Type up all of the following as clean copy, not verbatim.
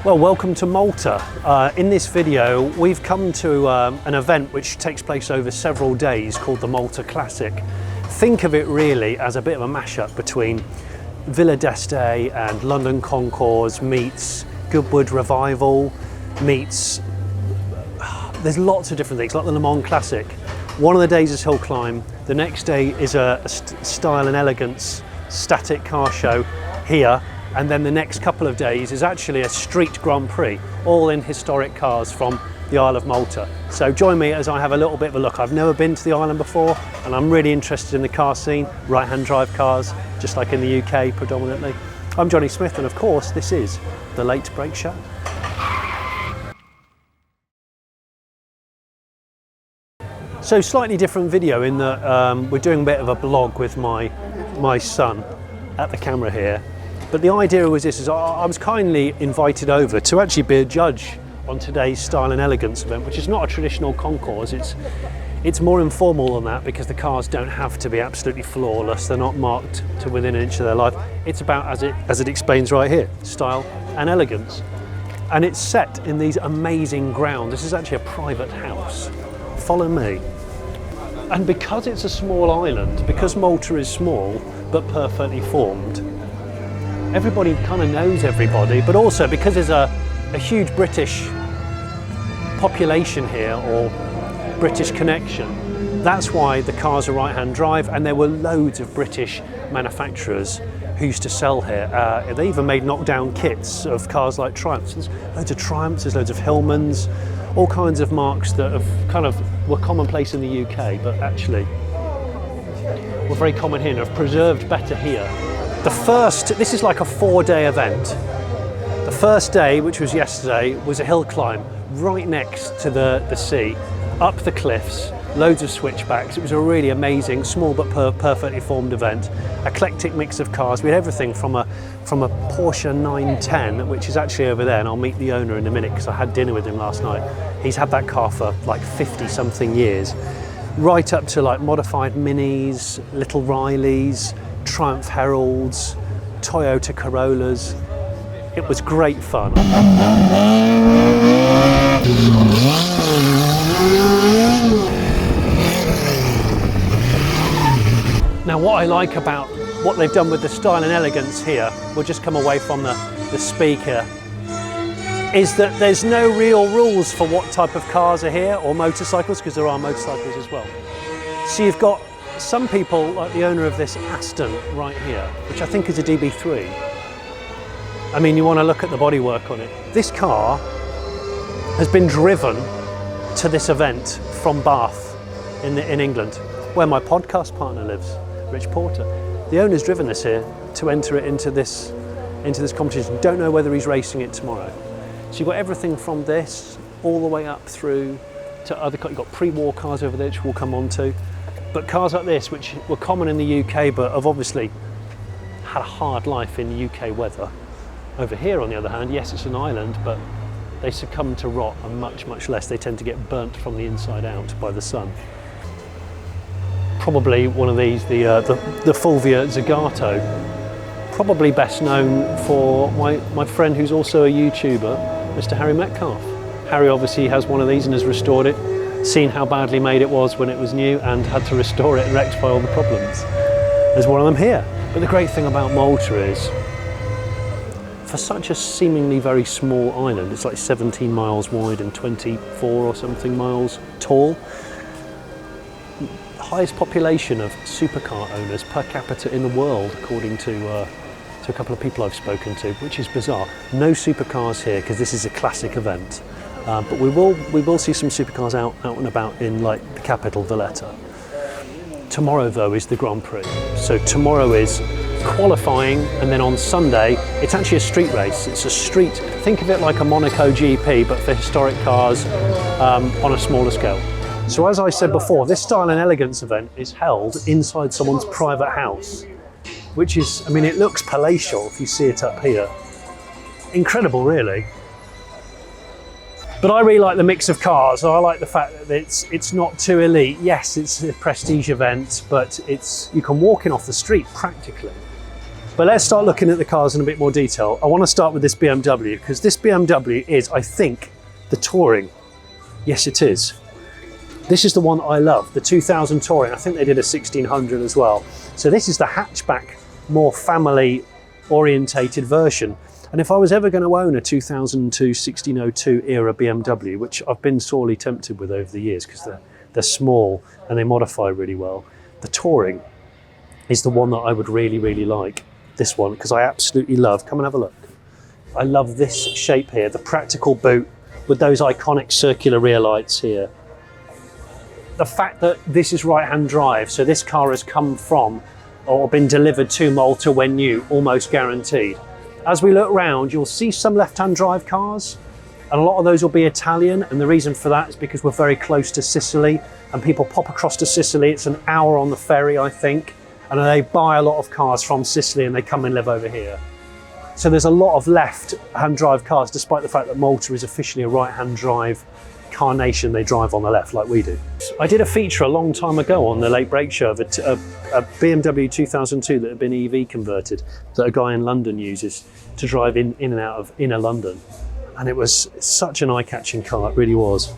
Well, welcome to Malta. In this video, we've come to an event which takes place over several days called the Malta Classic. Think of it really as a bit of a mashup between Villa d'Este and London Concours meets Goodwood Revival meets, there's lots of different things, like the Le Mans Classic. One of the days is Hillclimb, the next day is a style and elegance static car show here, and then the next couple of days is actually a street Grand Prix, all in historic cars from the Isle of Malta. So join me as I have a little bit of a look. I've never been to the island before, and I'm really interested in the car scene, right-hand drive cars, just like in the UK predominantly. I'm Jonny Smith, and of course this is the Late Break Show. So slightly different video in that we're doing a bit of a blog with my son at the camera here. But the idea was this, I was kindly invited over to actually be a judge on today's Style and Elegance event, which is not a traditional concours. It's more informal than that because the cars don't have to be absolutely flawless. They're not marked to within an inch of their life. It's about, as it explains right here, style and elegance. And it's set in these amazing grounds. This is actually a private house. Follow me. And because it's a small island, because Malta is small but perfectly formed, everybody kind of knows everybody, but also because there's a huge British population here, or British connection, that's why the cars are right-hand drive, and there were loads of British manufacturers who used to sell here. They even made knockdown kits of cars like Triumphs. There's loads of Triumphs, there's loads of Hillmans, all kinds of marks that have kind of were commonplace in the UK, but actually were very common here and have preserved better here. This is like a 4-day event. The first day, which was yesterday, was a hill climb right next to the sea, up the cliffs, loads of switchbacks. It was a really amazing, small but perfectly formed event. Eclectic mix of cars. We had everything from a Porsche 910, which is actually over there, and I'll meet the owner in a minute because I had dinner with him last night. He's had that car for like 50 something years. Right up to like modified Minis, Little Rileys, Triumph Heralds, Toyota Corollas. It was great fun. Now what I like about what they've done with the Style and Elegance here, we'll just come away from the speaker, is that there's no real rules for what type of cars are here, or motorcycles, because there are motorcycles as well. So you've got some people, like the owner of this Aston right here, which I think is a DB3. I mean, you want to look at the bodywork on it. This car has been driven to this event from Bath in England, where my podcast partner lives, Rich Porter. The owner's driven this here to enter it into this competition. Don't know whether he's racing it tomorrow. So you've got everything from this all the way up through to other cars. You've got pre-war cars over there, which we'll come on to. But cars like this, which were common in the UK, but have obviously had a hard life in UK weather. Over here, on the other hand, yes, it's an island, but they succumb to rot and much, much less. They tend to get burnt from the inside out by the sun. Probably one of these, the Fulvia Zagato, probably best known for my friend who's also a YouTuber, Mr. Harry Metcalf. Harry obviously has one of these and has restored it, seen how badly made it was when it was new, and had to restore it and rectify all the problems. There's one of them here. But the great thing about Malta is, for such a seemingly very small island, it's like 17 miles wide and 24 or something miles tall. Highest population of supercar owners per capita in the world, according to a couple of people I've spoken to, which is bizarre. No supercars here because this is a classic event. But we will see some supercars out and about in like the capital, Valletta. Tomorrow though is the Grand Prix. So tomorrow is qualifying, and then on Sunday it's actually a street race. It's a street, think of it like a Monaco GP but for historic cars on a smaller scale. So as I said before, this Style and Elegance event is held inside someone's private house, which is, I mean, it looks palatial if you see it up here. Incredible, really. But I really like the mix of cars. I like the fact that it's not too elite. Yes, it's a prestige event, but you can walk in off the street practically. But let's start looking at the cars in a bit more detail. I want to start with this BMW because this BMW is, I think, the Touring. Yes, it is. This is the one I love, the 2000 Touring. I think they did a 1600 as well. So this is the hatchback, more family orientated version. And if I was ever going to own a 2002 1602 era BMW, which I've been sorely tempted with over the years because they're small and they modify really well, the Touring is the one that I would really, really like. This one, because I absolutely love, come and have a look. I love this shape here, the practical boot with those iconic circular rear lights here. The fact that this is right-hand drive, so this car has come from or been delivered to Malta when new, almost guaranteed. As we look round, you'll see some left-hand drive cars, and a lot of those will be Italian, and the reason for that is because we're very close to Sicily, and people pop across to Sicily. It's an hour on the ferry, I think, and they buy a lot of cars from Sicily and they come and live over here. So there's a lot of left-hand drive cars, despite the fact that Malta is officially a right-hand drive car nation. They drive on the left like we do. I did a feature a long time ago on the Late Break Show of a BMW 2002 that had been EV converted, that a guy in London uses to drive in and out of inner London. And it was such an eye-catching car, it really was.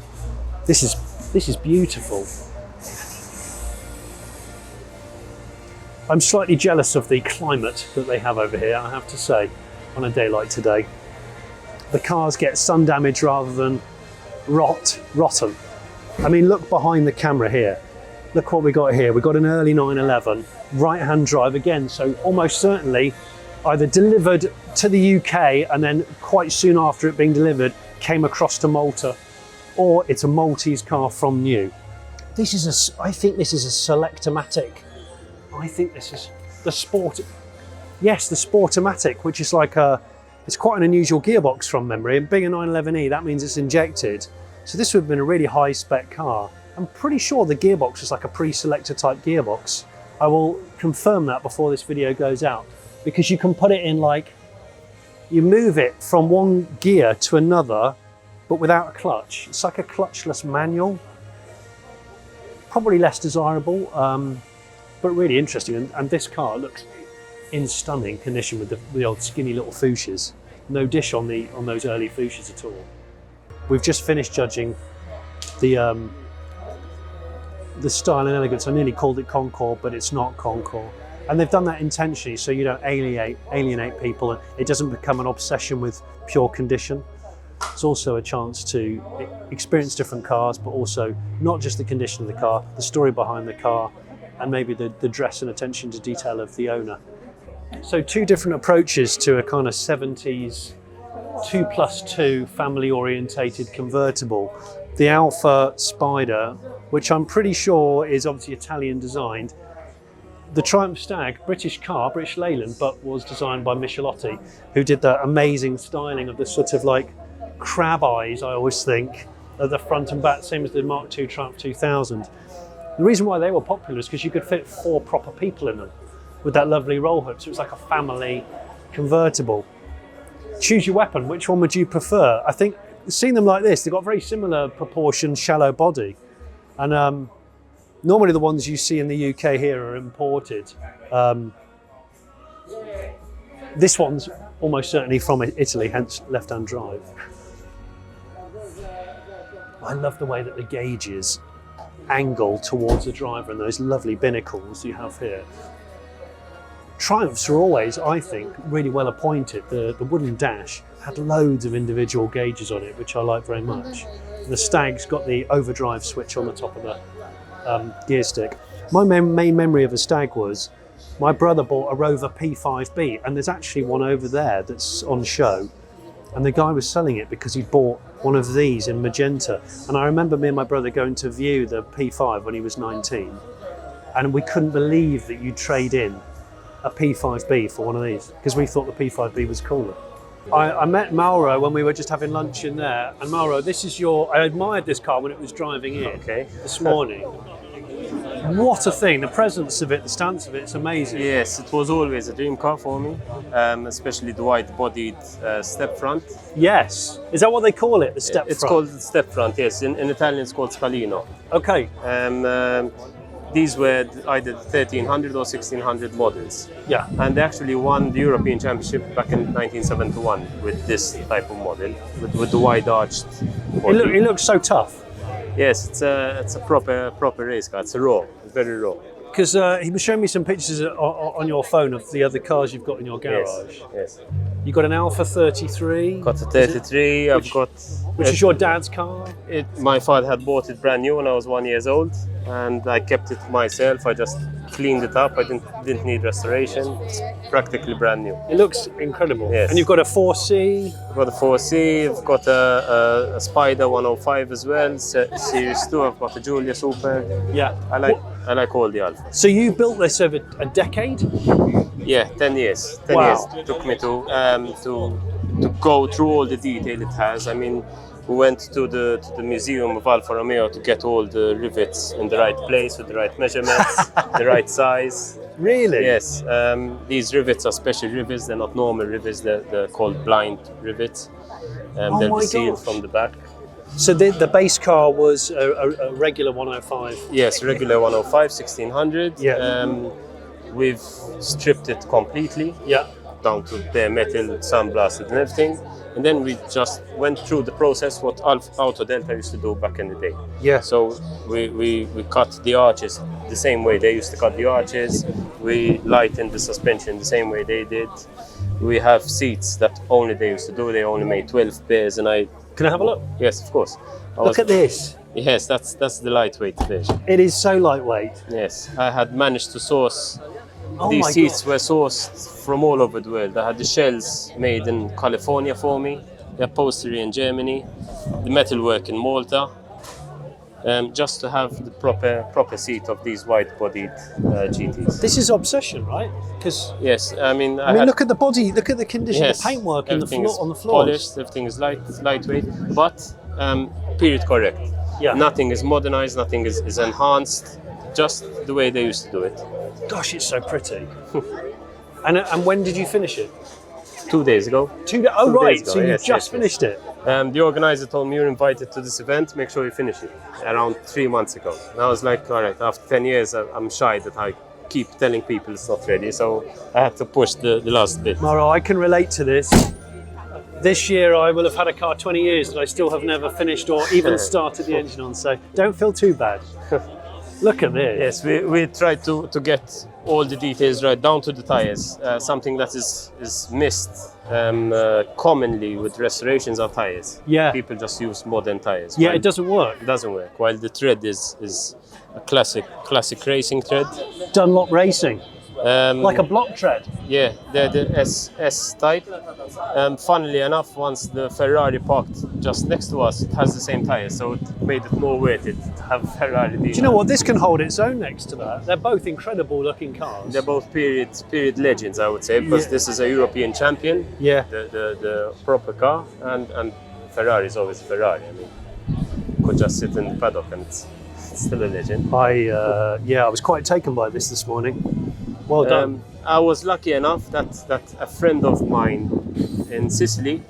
This is beautiful. I'm slightly jealous of the climate that they have over here, I have to say, on a day like today. The cars get sun damage rather than rotten. I mean, look behind the camera here. Look what we got here. We've got an early 911, right-hand drive again, so almost certainly either delivered to the UK and then quite soon after it being delivered, came across to Malta, or it's a Maltese car from new. I think this is a Selectomatic. I think this is the Sport. Yes, the Sportomatic, which is like it's quite an unusual gearbox from memory. And being a 911E, that means it's injected. So this would have been a really high spec car. I'm pretty sure the gearbox is like a pre-selector type gearbox. I will confirm that before this video goes out, because you can put it in like, you move it from one gear to another, but without a clutch. It's like a clutchless manual. Probably less desirable. But really interesting, and this car looks in stunning condition with the old skinny little fuchsias. No dish on those early fuchsias at all. We've just finished judging the style and elegance. I nearly called it Concours, but it's not Concours. And they've done that intentionally so you don't alienate people and it doesn't become an obsession with pure condition. It's also a chance to experience different cars, but also not just the condition of the car, the story behind the car, and maybe the dress and attention to detail of the owner. So two different approaches to a kind of 70s 2+2 family orientated convertible. The Alfa Spider, which I'm pretty sure is obviously Italian designed. The Triumph Stag, British car, British Leyland, but was designed by Michelotti, who did that amazing styling of the sort of like crab eyes, I always think, at the front and back, same as the Mk2 Triumph 2000. The reason why they were popular is because you could fit 4 proper people in them with that lovely roll hood. So it was like a family convertible. Choose your weapon. Which one would you prefer? I think seeing them like this, they've got very similar proportioned, shallow body. And normally the ones you see in the UK here are imported. This one's almost certainly from Italy, hence left-hand drive. I love the way that the gauges angle towards the driver and those lovely binnacles you have here. Triumphs are always, I think, really well appointed. The wooden dash had loads of individual gauges on it, which I like very much. The Stag's got the overdrive switch on the top of the gear stick. My main memory of a Stag was my brother bought a Rover P5B, and there's actually one over there that's on show. And the guy was selling it because he bought one of these in magenta. And I remember me and my brother going to view the P5 when he was 19. And we couldn't believe that you'd trade in a P5B for one of these, because we thought the P5B was cooler. I met Mauro when we were just having lunch in there. And Mauro, this is I admired this car when it was driving in this morning. What a thing, the presence of it, the stance of it, it's amazing. Yes, it was always a dream car for me, especially the wide-bodied step front. Yes, is that what they call it, the step front? It's called step front, yes. In Italian it's called scalino. Okay. these were either 1300 or 1600 models. Yeah. And they actually won the European Championship back in 1971 with this type of model, with the wide arched body. It looks so tough. Yes, it's a proper race car. It's raw, it's very raw. Because he was showing me some pictures on your phone of the other cars you've got in your garage. Yes. You got an Alfa 33. Got a 33. Which is your dad's car. My father had bought it brand new when I was 1 year old, and I kept it myself. I just cleaned it up. I didn't need restoration. It's practically brand new. It looks incredible. Yes. And you've got a 4C. I've got a 4C. I've got a Spider 105 as well. Series 2. I've got a Giulia Super. Yeah. I like all the Alphas. So you built this over a decade? Yeah, 10 years. 10 Wow. years it took me to go through all the detail it has. I mean, we went to the museum of Alfa Romeo to get all the rivets in the right place with the right measurements, the right size. Really? Yes. These rivets are special rivets. They're not normal rivets. They're called blind rivets. They'll be sealed from the back. So the base car was a regular 105? Yes, regular 105, 1600. Yeah. We've stripped it completely. Yeah. Down to bare metal, sandblasted and everything. And then we just went through the process what Auto Delta used to do back in the day. Yeah. So we cut the arches the same way they used to cut the arches. We lightened the suspension the same way they did. We have seats that only they used to do. They only made 12 pairs, and Can I have a look? Yes, of course. Look at this. Yes, that's the lightweight version. It is so lightweight. Yes, I had managed to source. Oh These my seats God. were sourced from all over the world. I had the shells made in California for me, the upholstery in Germany, the metalwork in Malta, just to have the proper seat of these wide-bodied GTs. This is obsession, right? Because Yes, I mean, look at the body, look at the condition, yes, the paintwork on the everything floor, is on the floors. polished, everything is lightweight, but period correct. Yeah. Nothing is modernized, nothing is enhanced, just the way they used to do it. Gosh, it's so pretty. and when did you finish it? 2 days ago. 2 days. Oh, 2 right. days ago, So you yes, just yes. finished it. The organizer told me, you're invited to this event, make sure you finish it, around 3 months ago. And I was like, all right, after 10 years, I'm shy that I keep telling people it's not ready, so I had to push the last bit. Maro, I can relate to this. This year I will have had a car 20 years that I still have never finished or even started the engine on, so don't feel too bad. Look at this. Yes, we tried to get all the details right, down to the tires. Something that is missed commonly with restorations are tires. Yeah. People just use modern tires. Yeah, while it doesn't work. It doesn't work. While the tread is a classic racing tread. Dunlop Racing, like a block tread. Yeah, they're the S type. Funnily enough, once the Ferrari parked just next to us, it has the same tires, so it made it more worth it to have Ferrari Dino. Do you know what? This can hold its own next to that. They're both incredible looking cars. They're both period legends, I would say, because this is a European champion, Yeah. the proper car, and Ferrari is always Ferrari. I mean, you could just sit in the paddock and it's still a legend. I was quite taken by this morning. Well done. I was lucky enough that a friend of mine in Sicily,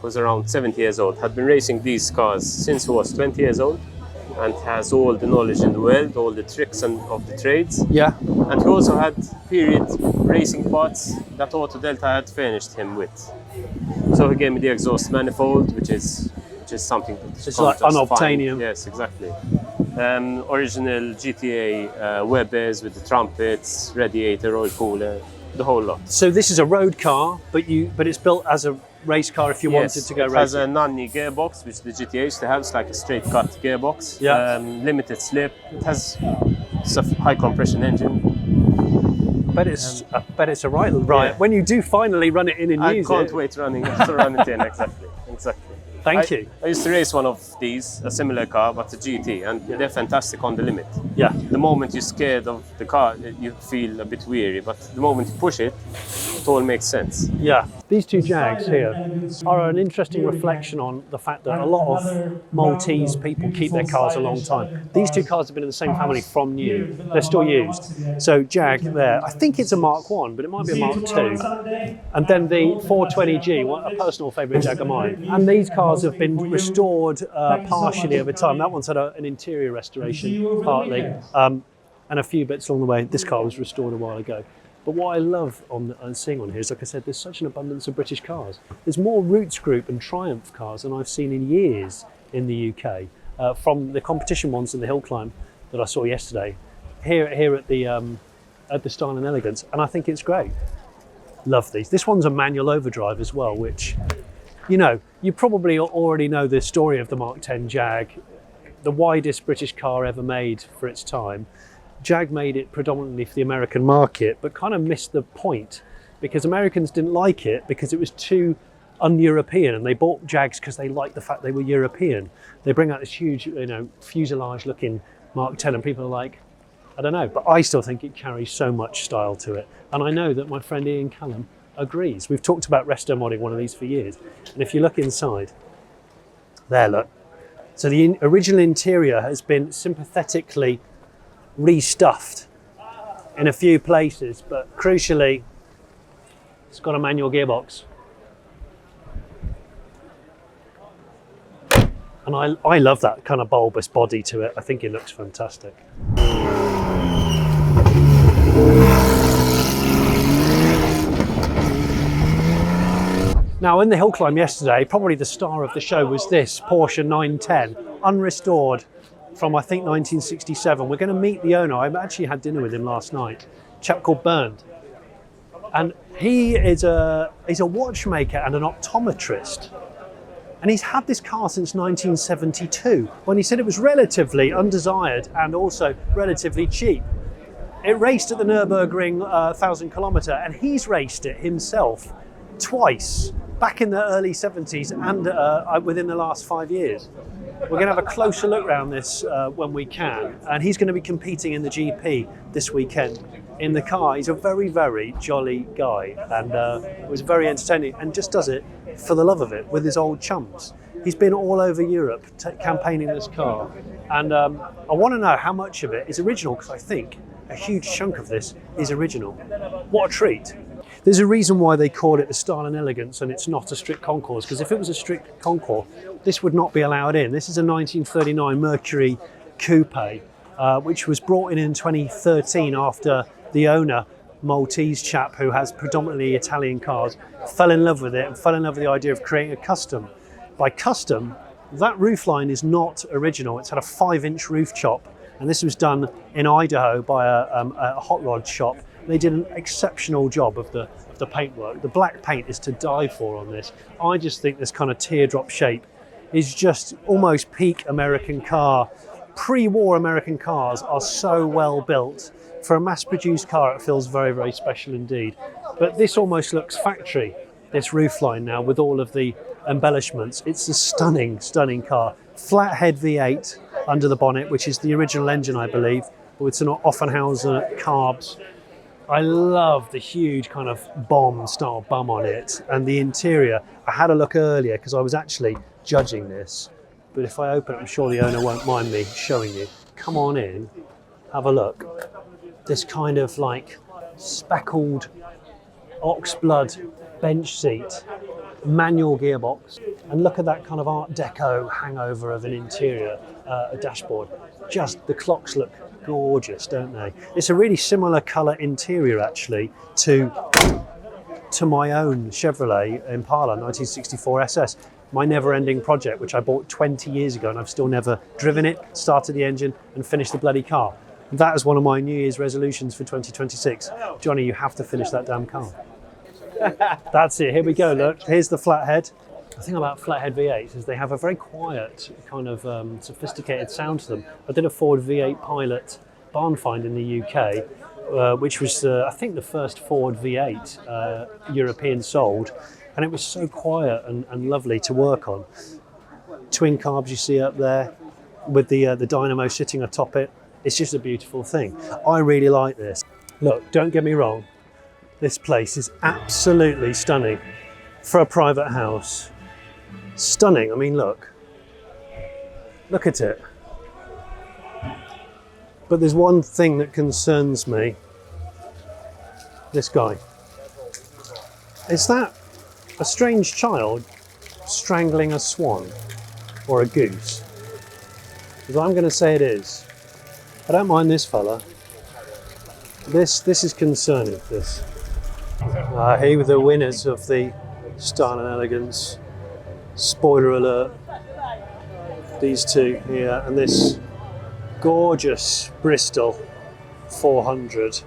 who was around 70 years old, had been racing these cars since he was 20 years old, and has all the knowledge in the world, all the tricks of the trades. Yeah. And he also had period racing parts that Auto Delta had furnished him with. So he gave me the exhaust manifold, which is something that It's like unobtainium. Yes, exactly. Original GTA Webbers with the trumpets, radiator, oil cooler, the whole lot. So this is a road car, but it's built as a race car if you wanted to go it has racing. a Nanny gearbox, which the GTA used to have. It's like a straight cut gearbox. Yeah. Limited slip. It's a high compression engine. I bet it's a right. Yeah. When you do finally run it in and use it. I can't wait to run it in, exactly. Thank you. I used to race one of these, a similar car, but a GT, and they're fantastic on the limit. Yeah. The moment you're scared of the car, you feel a bit weary, but the moment you push it, it all makes sense. Yeah. These two Jags here are an interesting reflection on the fact that a lot of Maltese people keep their cars a long time. These two cars have been in the same family from new. They're still used. So Jag there, I think it's a Mark 1, but it might be a Mark 2. And then the 420G, a personal favourite Jag of mine. And these cars have been restored partially over time. That one's had an interior restoration partly. and a few bits along the way. This car was restored a while ago. But what I love on seeing on here is, like I said, there's such an abundance of British cars. There's more Roots Group and Triumph cars than I've seen in years in the UK, from the competition ones in the Hillclimb that I saw yesterday, here at the Style and Elegance, and I think it's great. Love these. This one's a manual overdrive as well, which, you know, you probably already know the story of the Mark 10 Jag, the widest British car ever made for its time. Jag made it predominantly for the American market, but kind of missed the point because Americans didn't like it because it was too un-European, and they bought Jags because they liked the fact they were European. They bring out this huge, you know, fuselage-looking Mark 10, and people are like, I don't know, but I still think it carries so much style to it. And I know that my friend Ian Callum agrees. We've talked about resto modding one of these for years. And if you look inside, there, look. So the original interior has been sympathetically restuffed in a few places, but crucially, it's got a manual gearbox. And I love that kind of bulbous body to it. I think it looks fantastic. Now, in the Hillclimb yesterday, probably the star of the show was this Porsche 910, unrestored from, I think, 1967. We're going to meet the owner. I actually had dinner with him last night, a chap called Bernd. And he is he's a watchmaker and an optometrist. And he's had this car since 1972, when he said it was relatively undesired and also relatively cheap. It raced at the Nürburgring 1,000 kilometre, and he's raced it himself twice, back in the early 70s and within the last 5 years. We're going to have a closer look around this when we can, and he's going to be competing in the GP this weekend in the car. He's a very, very jolly guy, and it was very entertaining, and just does it for the love of it with his old chums. He's been all over Europe campaigning this car, and I want to know how much of it is original, because I think a huge chunk of this is original. What a treat. There's a reason why they call it the Style and Elegance and it's not a strict concours, because if it was a strict concours, this would not be allowed in. This is a 1939 Mercury Coupe, which was brought in 2013 after the owner, Maltese chap who has predominantly Italian cars, fell in love with it and fell in love with the idea of creating a custom. By custom, that roofline is not original. It's had a 5-inch roof chop, and this was done in Idaho by a hot rod shop. They did an exceptional job of the paintwork. The black paint is to die for on this. I just think this kind of teardrop shape is just almost peak American car. Pre-war American cars are so well built. For a mass-produced car, it feels very, very special indeed. But this almost looks factory, this roofline now, with all of the embellishments. It's a stunning, stunning car. Flathead V8 under the bonnet, which is the original engine, I believe, with some Offenhauser carbs. I love the huge kind of bomb-style bum on it, and the interior. I had a look earlier because I was actually judging this, but if I open it, I'm sure the owner won't mind me showing you. Come on in, have a look. This kind of like speckled oxblood bench seat, manual gearbox, and look at that kind of Art Deco hangover of an interior, a dashboard. Just the clocks look gorgeous, don't they? It's a really similar colour interior actually to my own Chevrolet Impala 1964 SS, my never-ending project, which I bought 20 years ago, and I've still never driven it, started the engine and finished the bloody car. That is one of my New Year's resolutions for 2026. Johnny, you have to finish that damn car. That's it, here we go, look, here's the flathead. The thing about flathead V8s is they have a very quiet, kind of sophisticated sound to them. I did a Ford V8 Pilot barn find in the UK, which was, I think, the first Ford V8 European sold, and it was so quiet and lovely to work on. Twin carbs you see up there, with the dynamo sitting atop it. It's just a beautiful thing. I really like this. Look, don't get me wrong, this place is absolutely stunning for a private house. Stunning, I mean, look at it. But there's one thing that concerns me. This guy. Is that a strange child strangling a swan or a goose? Because I'm going to say it is. I don't mind this fella. This is concerning, this. Here were the winners of the Style and Elegance. Spoiler alert. These two here, and this gorgeous Bristol 400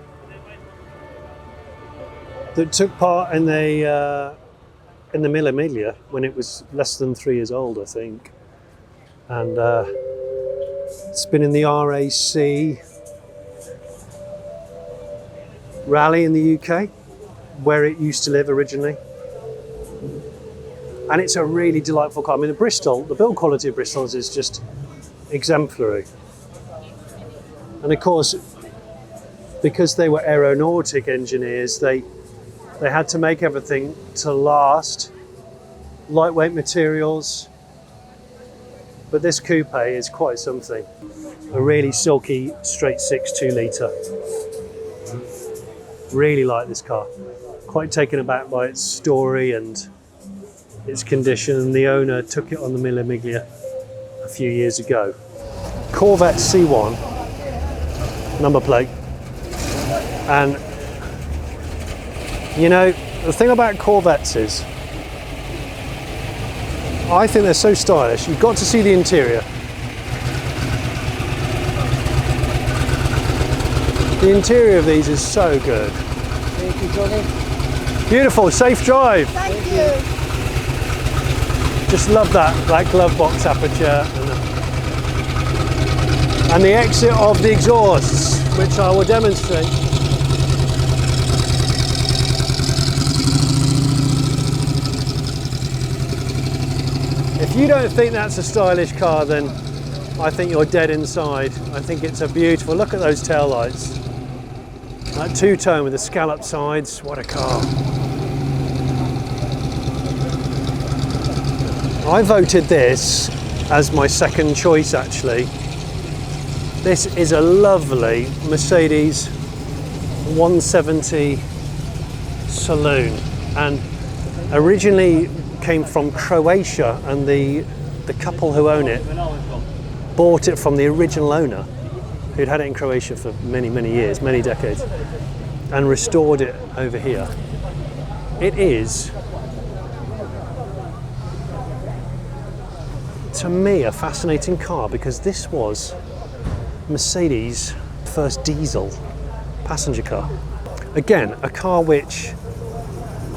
that took part in the Mille Miglia when it was less than 3 years old, I think. And it's been in the RAC Rally in the UK, where it used to live originally. And it's a really delightful car. I mean, the build quality of Bristol's is just exemplary. And of course, because they were aeronautic engineers, they had to make everything to last. Lightweight materials. But this coupe is quite something. A really silky straight 6 2-litre. Really like this car. Quite taken aback by its story and its condition. The owner took it on the Mille Miglia a few years ago. Corvette C1, number plate. And you know, the thing about Corvettes is, I think they're so stylish. You've got to see the interior. The interior of these is so good. Thank you, Jonny. Beautiful, safe drive. Thank you. Just love that glove box aperture and the exit of the exhausts, which I will demonstrate. If you don't think that's a stylish car, then I think you're dead inside. I think it's a beautiful, look at those tail lights. That two-tone with the scallop sides, what a car. I voted this as my second choice actually. This is a lovely Mercedes 170 saloon, and originally came from Croatia, and the couple who own it bought it from the original owner, who'd had it in Croatia for many, many years, many decades, and restored it over here. It is, to me, a fascinating car because this was Mercedes' first diesel passenger car. Again, a car which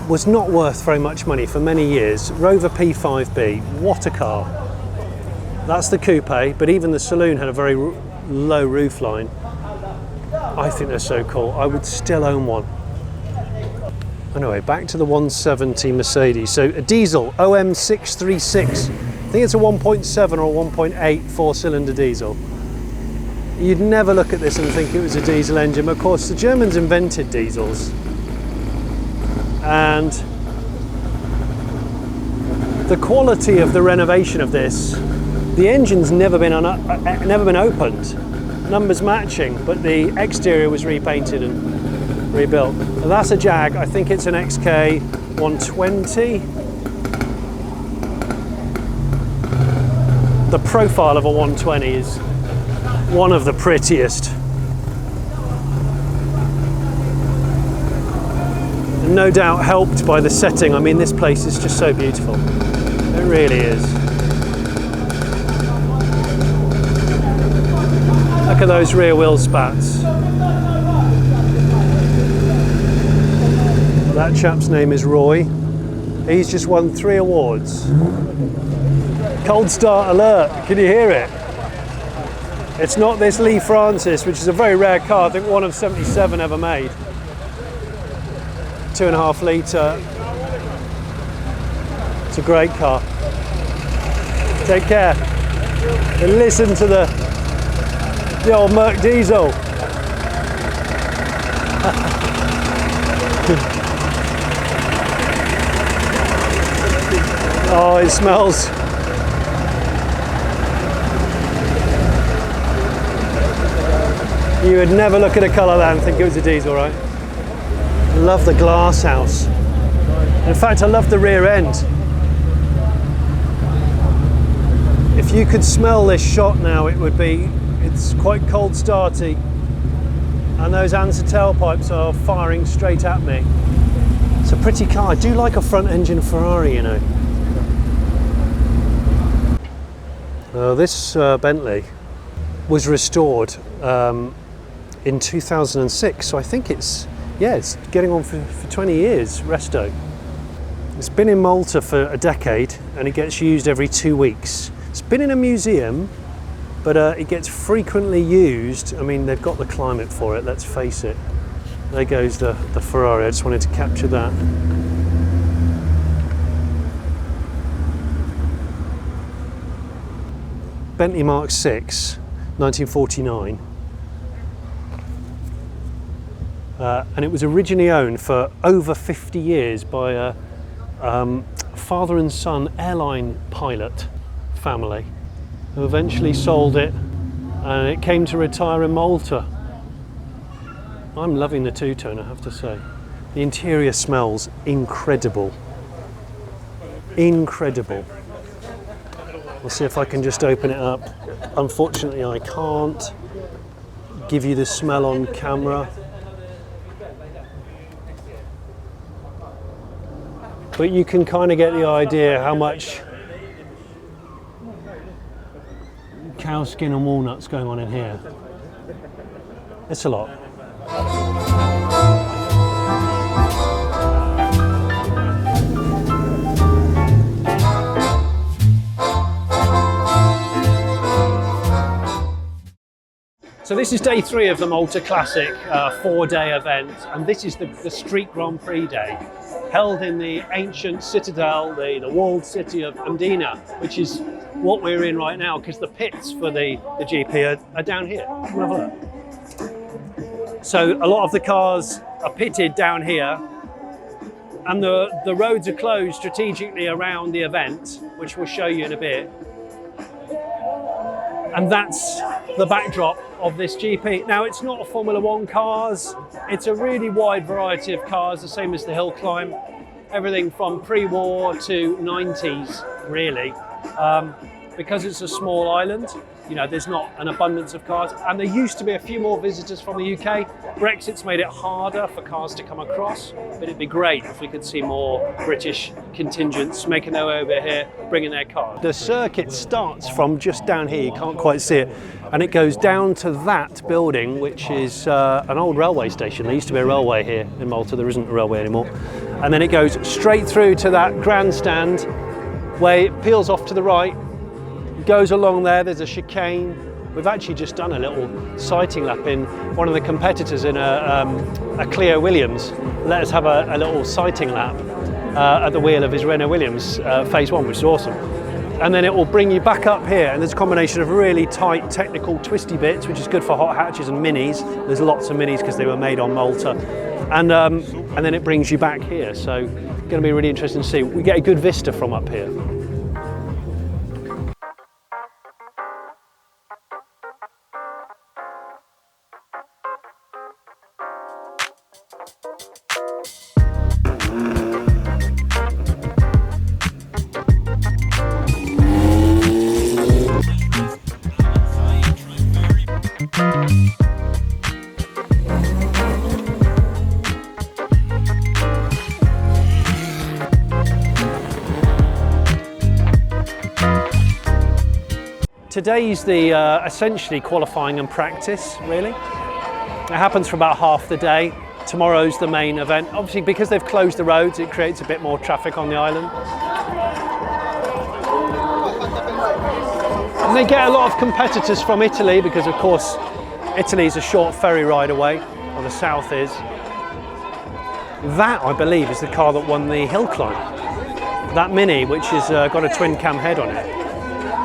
was not worth very much money for many years. Rover P5B, what a car. That's the coupe, but even the saloon had a very low roofline. I think they're so cool. I would still own one. Anyway, back to the 170 Mercedes. So a diesel, OM636. I think it's a 1.7 or 1.8 four-cylinder diesel. You'd never look at this and think it was a diesel engine, but of course the Germans invented diesels. And the quality of the renovation of this, the engine's never been opened, numbers matching, but the exterior was repainted and rebuilt. And that's a Jag, I think it's an XK120. The profile of a 120 is one of the prettiest. And no doubt helped by the setting. I mean, this place is just so beautiful. It really is. Look at those rear wheel spats. That chap's name is Roy. He's just won 3 awards. Cold start alert, can you hear it? It's not this Lea Francis, which is a very rare car, I think one of 77 ever made. 2.5 litre. It's a great car. Take care. And listen to the old Merc diesel. Oh, it smells. You would never look at a colour that and think it was a diesel, right? I love the glass house. In fact, I love the rear end. If you could smell this shot now, it would be, it's quite cold starty. And those Ansa tailpipes are firing straight at me. It's a pretty car. I do like a front engine Ferrari, you know. This Bentley was restored in 2006, so I think it's getting on for 20 years, resto. It's been in Malta for a decade and it gets used every 2 weeks. It's been in a museum, but it gets frequently used. I mean, they've got the climate for it, let's face it. There goes the Ferrari. I just wanted to capture that. Bentley Mk2, 1949. And it was originally owned for over 50 years by a father and son airline pilot family who eventually sold it, and it came to retire in Malta. I'm loving the two-tone, I have to say. The interior smells incredible. Incredible. We'll see if I can just open it up. Unfortunately, I can't give you the smell on camera. But you can kind of get the idea how much cow skin and walnuts going on in here. It's a lot. So this is day 3 of the Malta Classic 4-day event, and this is the Street Grand Prix day, held in the ancient citadel, the walled city of Mdina, which is what we're in right now, because the pits for the GP are down here. Come and have a look. So a lot of the cars are pitted down here, and the roads are closed strategically around the event, which we'll show you in a bit. And that's the backdrop of this GP. Now, it's not a Formula 1 cars, it's a really wide variety of cars, the same as the Hillclimb. Everything from pre-war to 90s, really. Because it's a small island, you know, there's not an abundance of cars, and there used to be a few more visitors from the UK. Brexit's made it harder for cars to come across, but it'd be great if we could see more British contingents making their way over here, bringing their cars. The circuit starts from just down here, you can't quite see it, and it goes down to that building, which is an old railway station. There used to be a railway here in Malta, there isn't a railway anymore. And then it goes straight through to that grandstand, where it peels off to the right, goes along there, there's a chicane. We've actually just done a little sighting lap in one of the competitors in a Clio Williams. Let us have a little sighting lap at the wheel of his Renault Williams phase 1, which is awesome. And then it will bring you back up here, and there's a combination of really tight technical twisty bits, which is good for hot hatches and minis. There's lots of minis because they were made on Malta. And then it brings you back here, so going to be really interesting to see. We get a good vista from up here. Today's the essentially qualifying and practice, really. It happens for about half the day. Tomorrow's the main event. Obviously, because they've closed the roads, it creates a bit more traffic on the island. And they get a lot of competitors from Italy, because of course, Italy's a short ferry ride away, or the south is. That, I believe, is the car that won the Hillclimb. That Mini, which has got a twin cam head on it.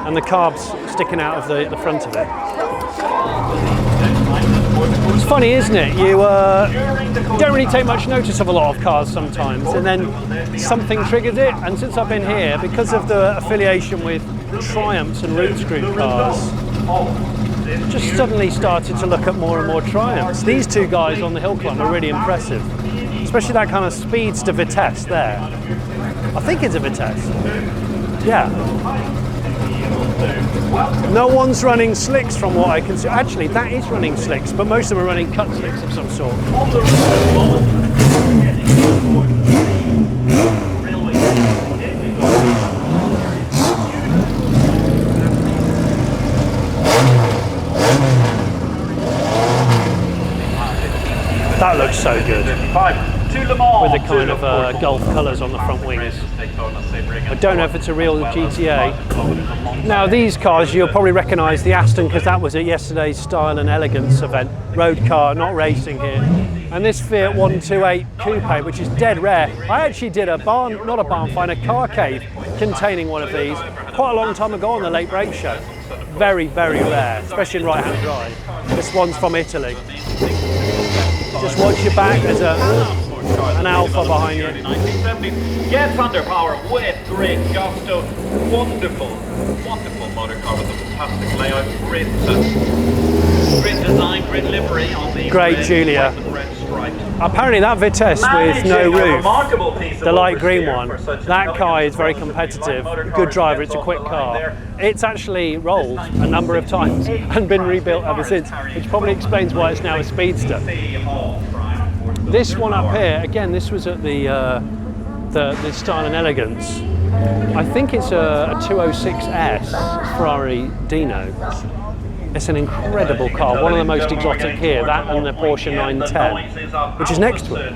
And the carbs sticking out of the front of it. It's funny, isn't it? You don't really take much notice of a lot of cars sometimes, and then something triggers it. And since I've been here, because of the affiliation with Triumphs and Roots Group cars, just suddenly started to look at more and more Triumphs. These two guys on the Hillclimb are really impressive, especially that kind of speedster Vitesse there. I think it's a Vitesse. Yeah. No one's running slicks from what I can see. Actually, that is running slicks, but most of them are running cut slicks of some sort. That looks so good. With the kind of Gulf colours on the front wings. I don't know if it's a real GTA. Now these cars, you'll probably recognise the Aston because that was at yesterday's Style and Elegance event. Road car, not racing here. And this Fiat 128 Coupe, which is dead rare. I actually did a barn, not a barn find, a car cave containing one of these quite a long time ago on the Late Break Show. Very, very rare, especially in right-hand drive. This one's from Italy. Just watch your back, there's an Alfa behind you. Gets under power with great gusto. Wonderful, wonderful motor car with a fantastic layout. Great design, great livery on the Great Julia. Apparently that Vitesse with no roof, the light green one, that car is very competitive, good driver, it's a quick car. It's actually rolled a number of times and been rebuilt ever since, which probably explains why it's now a speedster. This one up here, again, this was at the Style and Elegance. I think it's a 206S Ferrari Dino. It's an incredible car, one of the most exotic here, that and the Porsche 910, which is next to it.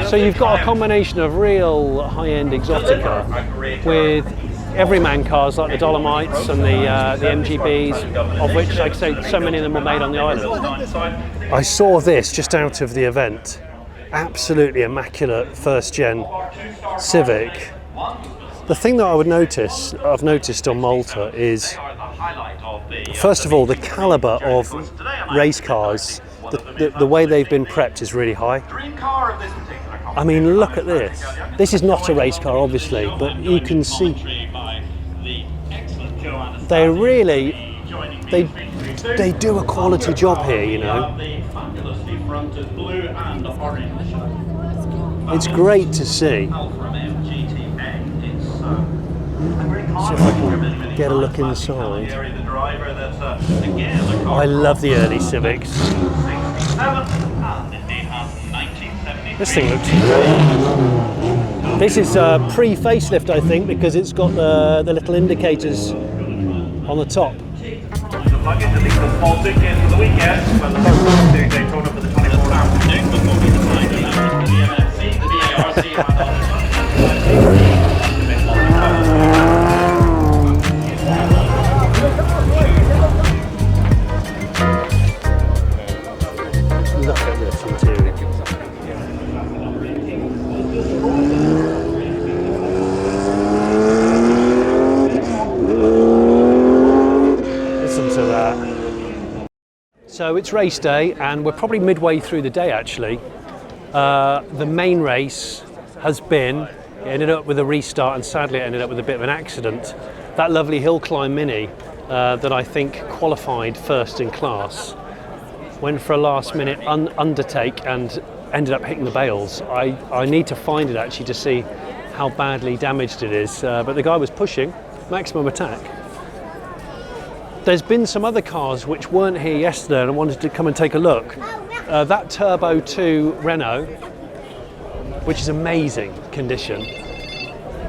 So you've got a combination of real high-end exotica with everyman cars like the Dolomites and the MGBs, of which, like I say, so many of them were made on the island. I saw this just out of the event. Absolutely immaculate first-gen Civic. The thing that I've noticed on Malta is, first of all, the calibre of race cars, the way they've been prepped is really high. I mean, look at this. This is not a race car, obviously, but you can see they really, they do a quality job here, you know. It's great to see. See if I can get a look inside. I love the early Civics. This thing looks great. This is a pre-facelift, I think, because it's got the little indicators on the top. Look at this interior. Listen to that. So it's race day, and we're probably midway through the day actually. The main race has been, it ended up with a restart, and sadly it ended up with a bit of an accident. That lovely Hillclimb Mini that I think qualified first in class went for a last minute undertake and ended up hitting the bales. I need to find it actually to see how badly damaged it is, but the guy was pushing maximum attack. There's been some other cars which weren't here yesterday and I wanted to come and take a look. That Turbo 2 Renault, which is amazing condition.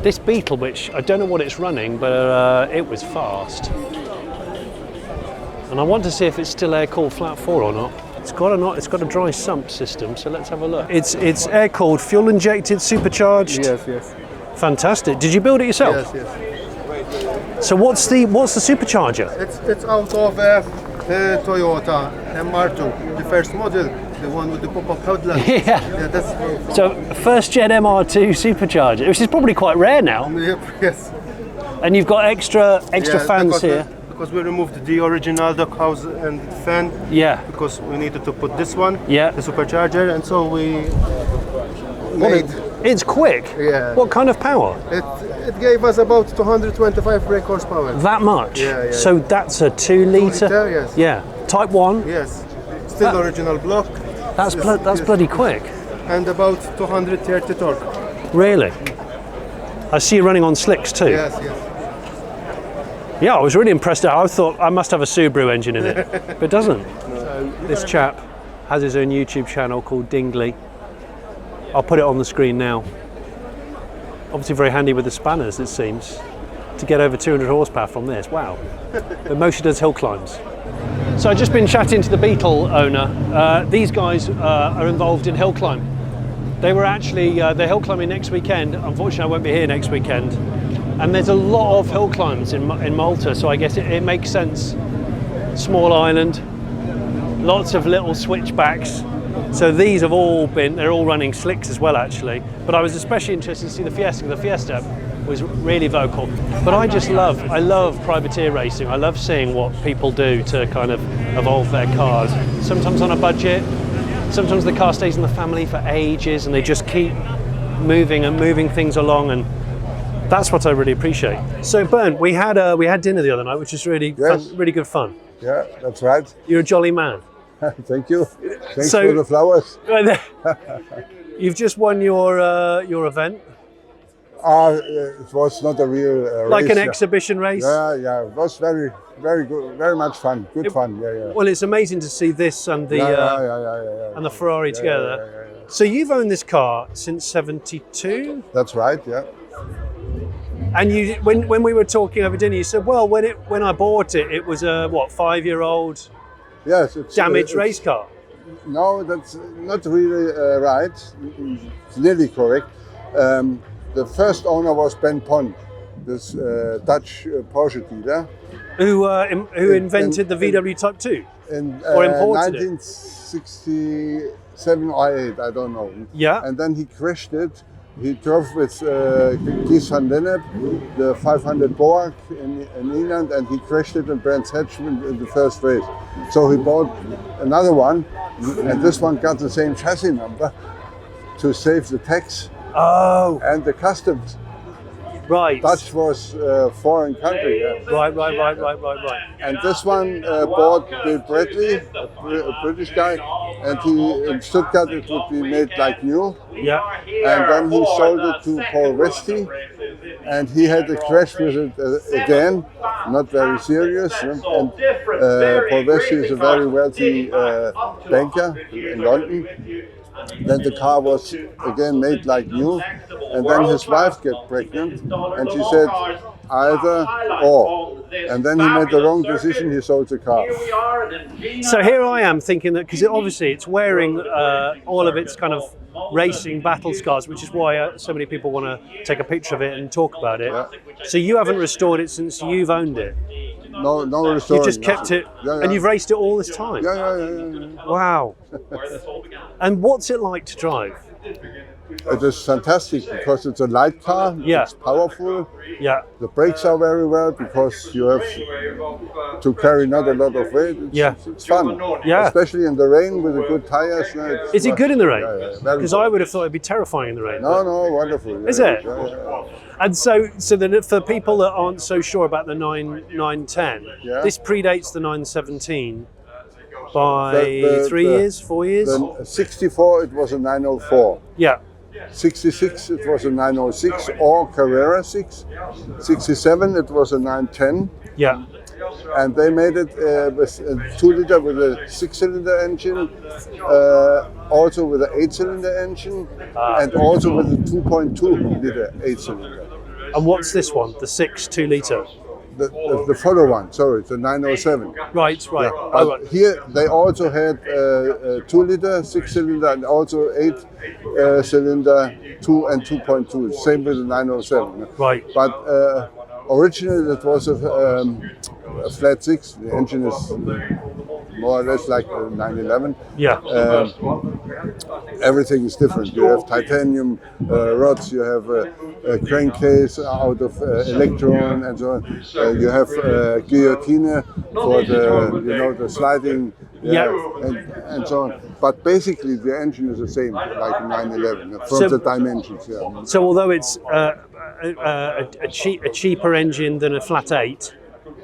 This Beetle, which I don't know what it's running, but it was fast. And I want to see if it's still air-cooled flat 4 or not. It's got a dry sump system, so let's have a look. It's air-cooled, fuel-injected, supercharged. Yes. Fantastic. Did you build it yourself? Yes. So what's the supercharger? It's out of Toyota MR2, the first model, the one with the pop-up headlight. Yeah. That's So first gen MR2 supercharger, which is probably quite rare now. yes. And you've got extra fans here. Because we removed the original doghouse and fan. Yeah. Because we needed to put this one, Yeah. the supercharger, and so we made. It's quick. Yeah. What kind of power? It gave us about 225 brake horsepower. That much? Yeah. So that's a 2 litre? 2 litre, yes. Yeah. Type 1? Yes. Still original block. That's Yes. bloody quick. And about 230 torque. Really? I see you running on slicks too. Yes, yes. Yeah, I was really impressed. I thought I must have a Subaru engine in it, but it doesn't. So this chap has his own YouTube channel called Dingley. I'll put it on the screen now. Obviously very handy with the spanners, it seems, to get over 200 horsepower from this. Wow. But mostly does hill climbs. So I've just been chatting to the Beetle owner. These guys are involved in hill climb. They were actually, they're hill climbing next weekend. Unfortunately, I won't be here next weekend. And there's a lot of hill climbs in Malta, so I guess it makes sense. Small island, lots of little switchbacks. So these have all been, they're all running slicks as well actually. But I was especially interested to see the Fiesta. The Fiesta was really vocal. But I love privateer racing. I love seeing what people do to kind of evolve their cars. Sometimes on a budget, sometimes the car stays in the family for ages and they just keep moving things along, and that's what I really appreciate. So Bernd, we had dinner the other night, which is really fun, really good fun. Yeah, that's right. You're a jolly man. Thank you. Thanks for the flowers. You've just won your event. It was not a real race. Like an exhibition race? Yeah. It was very good, very much fun. Good fun. Yeah. Well, it's amazing to see this and the and the Ferrari together. Yeah. So you've owned this car since '72. That's right. Yeah. And you, when we were talking over dinner, you said, well, when I bought it, it was a 5-year-old Yes. damaged race car. No, that's not really right. It's nearly correct. The first owner was Ben Pon, this Dutch Porsche dealer. Who invented the VW Type 2? Or imported it? 1967 or 8, I don't know. Yeah. And then he crashed it. He drove with Gies van Lennep, the 500 Boak in England, and he crashed it in Brands Hatch in the first race. So he bought another one, and this one got the same chassis number to save the tax and the customs. Right. Dutch was foreign country. Yeah. Right. And this one bought Bill Bradley, a British guy, and in Stuttgart it would be made like new. Yeah. And then he sold it to Paul Westy, and he had a crash with it again, not very serious. And Paul Westy is a very wealthy banker in London. Then the car was again made like new, and then his wife got pregnant, and she said either or, and then he made the wrong decision. He sold the car. So here I am thinking that because obviously it's wearing all of its kind of racing battle scars, which is why so many people want to take a picture of it and talk about it. Yeah. So you haven't restored it since you've owned it. No restoring. You just kept it, and you've raced it all this time. Yeah. Wow. And what's it like to drive? It is fantastic because it's a light car. Yeah. It's powerful. Yeah. The brakes are very well because you have to carry not a lot of weight. It's fun. Yeah. Especially in the rain with the good tires. Is it good in the rain? Yeah. Because I would have thought it'd be terrifying in the rain. No, wonderful. Is it? Yeah. And so then for people that aren't so sure about the 910, this predates the 917 by 3 years, 4 years? Then 64, it was a 904. Yeah. 66, it was a 906 or Carrera 6. 67, it was a 910. Yeah. And they made it with a 2-liter with a 6-cylinder engine, also with an 8-cylinder engine, and also with a 2.2-liter 8-cylinder. And what's this one, the 2-litre? The follow one, sorry, the 907. Right. Yeah. But here they also had a 2-liter, 6-cylinder, and also 8-cylinder 2 and 2.2. Same with the 907. Right. But originally it was a flat 6. The engine is more or less like the 911. Yeah. Everything is different. You have titanium rods, you have a crankcase out of electron and so on. You have guillotine for the sliding and so on. But basically the engine is the same, like 911 from the dimensions. Yeah. So although it's a cheaper engine than a flat 8,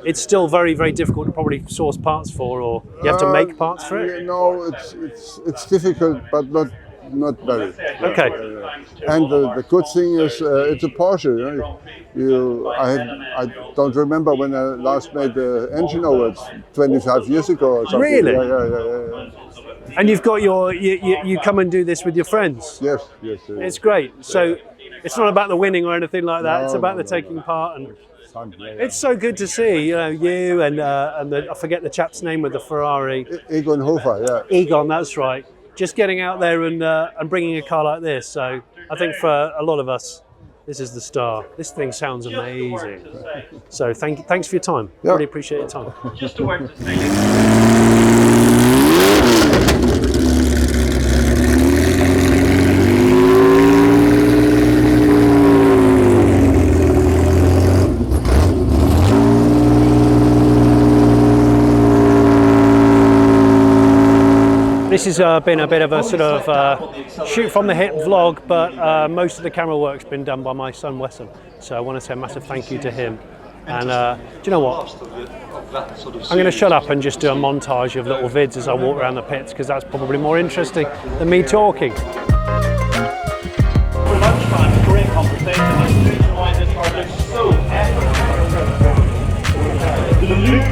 it's still very, very difficult to probably source parts for, or you have to make parts for it? No, it's difficult, but not very. Okay. And the good thing is it's a Porsche. I don't remember when I last made the engine over. It's 25 years ago or something. Really? Yeah. And you've got you come and do this with your friends. Yes. It's great. So it's not about the winning or anything like that. It's about the taking part, and it's so good to see. You and I forget the chap's name with the Ferrari. Egon Hofer, yeah. Egon, that's right. Just getting out there and bringing a car like this. So I think for a lot of us, this is the star. This thing sounds amazing. So thanks for your time. Yeah. Really appreciate your time. Just a word to say. This has been a bit of a sort of shoot from the hip vlog, but most of the camera work's been done by my son Wesson. So I want to say a massive thank you to him. And do you know what? I'm going to shut up and just do a montage of little vids as I walk around the pits, because that's probably more interesting than me talking. For lunchtime, great conversation. The reason why this car looks so epic. The loop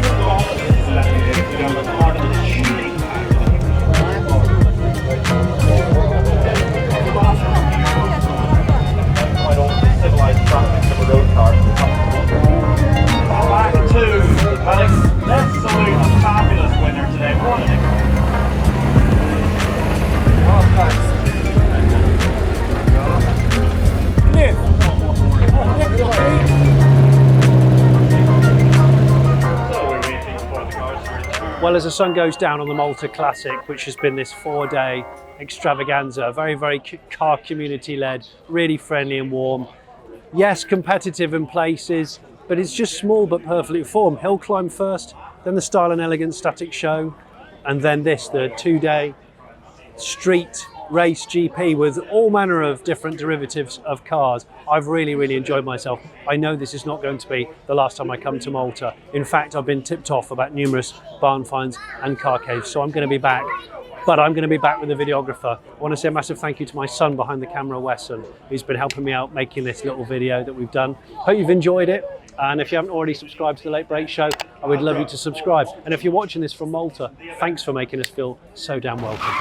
of part of the shooting quite often civilized traffic of a road car. Back to Alex. Let's salute a fabulous winner today. What Well, as the sun goes down on the Malta Classic, which has been this 4-day extravaganza, very, very car community led, really friendly and warm. Yes, competitive in places, but it's just small but perfectly formed. Hillclimb first, then the Style and Elegance Static Show, and then this, the 2-day street race GP with all manner of different derivatives of cars. I've really, really enjoyed myself. I know this is not going to be the last time I come to Malta. In fact, I've been tipped off about numerous barn finds and car caves, so I'm going to be back. But I'm going to be back with a videographer. I want to say a massive thank you to my son behind the camera, Wesson, who's been helping me out making this little video that we've done. Hope you've enjoyed it. And if you haven't already subscribed to the Late Break Show, I would love you to subscribe. And if you're watching this from Malta, thanks for making us feel so damn welcome.